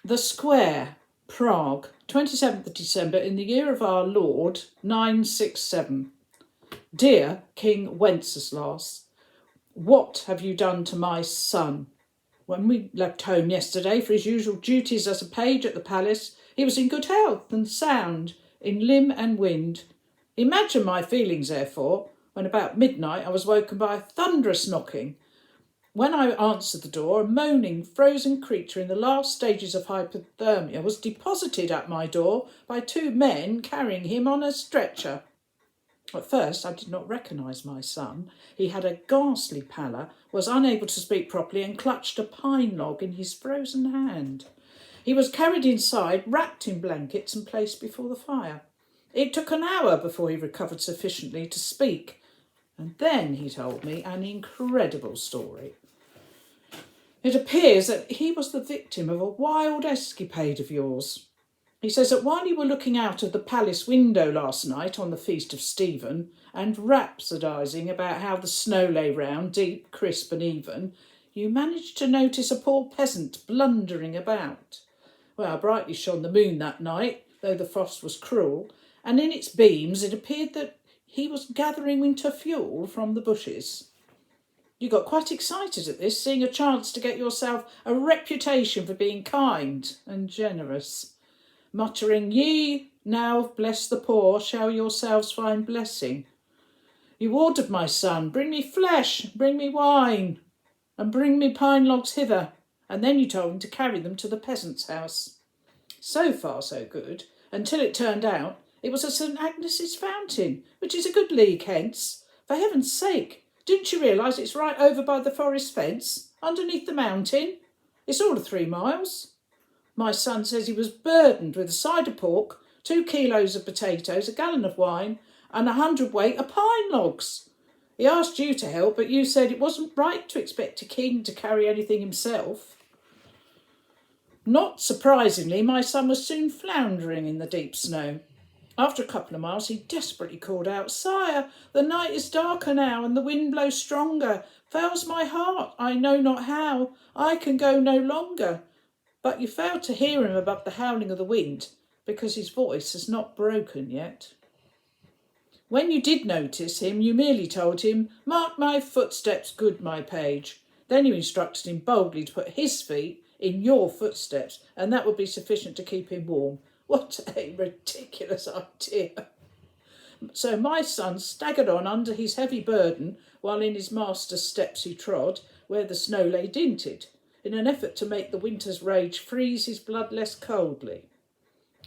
The Square, Prague, 27th of December in the year of our Lord, 967. Dear King Wenceslas, what have you done to my son? When we left home yesterday for his usual duties as a page at the palace, he was in good health and sound in limb and wind. Imagine my feelings, therefore, when about midnight I was woken by a thunderous knocking. When I answered the door, a moaning, frozen creature in the last stages of hypothermia was deposited at my door by two men carrying him on a stretcher. At first, I did not recognise my son. He had a ghastly pallor, was unable to speak properly, and clutched a pine log in his frozen hand. He was carried inside, wrapped in blankets, and placed before the fire. It took an hour before he recovered sufficiently to speak, and then he told me an incredible story. It appears that he was the victim of a wild escapade of yours. He says that while you were looking out of the palace window last night on the feast of Stephen and rhapsodising about how the snow lay round, deep, crisp and even, you managed to notice a poor peasant blundering about. Well, brightly shone the moon that night, though the frost was cruel, and in its beams it appeared that he was gathering winter fuel from the bushes. You got quite excited at this, seeing a chance to get yourself a reputation for being kind and generous. Muttering, "Ye now bless the poor, shall yourselves find blessing." You ordered my son, "Bring me flesh, bring me wine, and bring me pine logs hither," and then you told him to carry them to the peasant's house. So far so good, until it turned out it was a St Agnes's fountain, which is a good league hence. For heaven's sake, didn't you realise it's right over by the forest fence, underneath the mountain? It's all of 3 miles. My son says he was burdened with a side of pork, 2 kilos of potatoes, a gallon of wine, and 100 weight of pine logs. He asked you to help, but you said it wasn't right to expect a king to carry anything himself. Not surprisingly, my son was soon floundering in the deep snow. After a couple of miles, he desperately called out, "Sire, the night is darker now, and the wind blows stronger. Fails my heart, I know not how. I can go no longer." But you failed to hear him above the howling of the wind, because his voice has not broken yet. When you did notice him, you merely told him, "Mark my footsteps, good my page." Then you instructed him boldly to put his feet in your footsteps, and that would be sufficient to keep him warm. What a ridiculous idea. So my son staggered on under his heavy burden, while in his master's steps he trod, where the snow lay dinted, in an effort to make the winter's rage freeze his blood less coldly.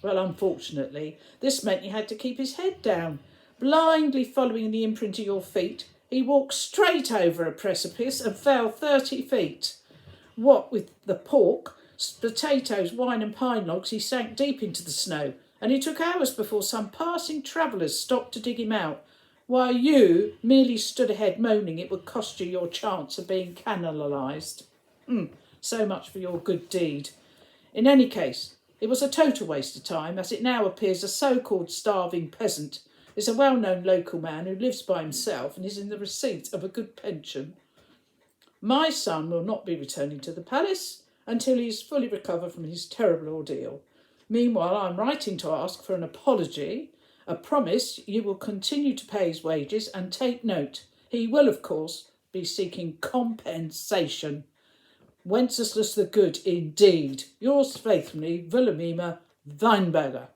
Well, unfortunately, this meant he had to keep his head down. Blindly following the imprint of your feet, he walked straight over a precipice and fell 30 feet. What with the pork, potatoes, wine and pine logs, he sank deep into the snow, and it took hours before some passing travellers stopped to dig him out, while you merely stood ahead moaning it would cost you your chance of being cannibalised. So much for your good deed. In any case, it was a total waste of time, as it now appears a so-called starving peasant is a well-known local man who lives by himself and is in the receipt of a good pension. My son will not be returning to the palace until he is fully recovered from his terrible ordeal. Meanwhile, I am writing to ask for an apology, a promise you will continue to pay his wages, and take note, he will, of course, be seeking compensation. Wenceslas the Good, indeed. Yours faithfully, Wilhelmina Weinberger.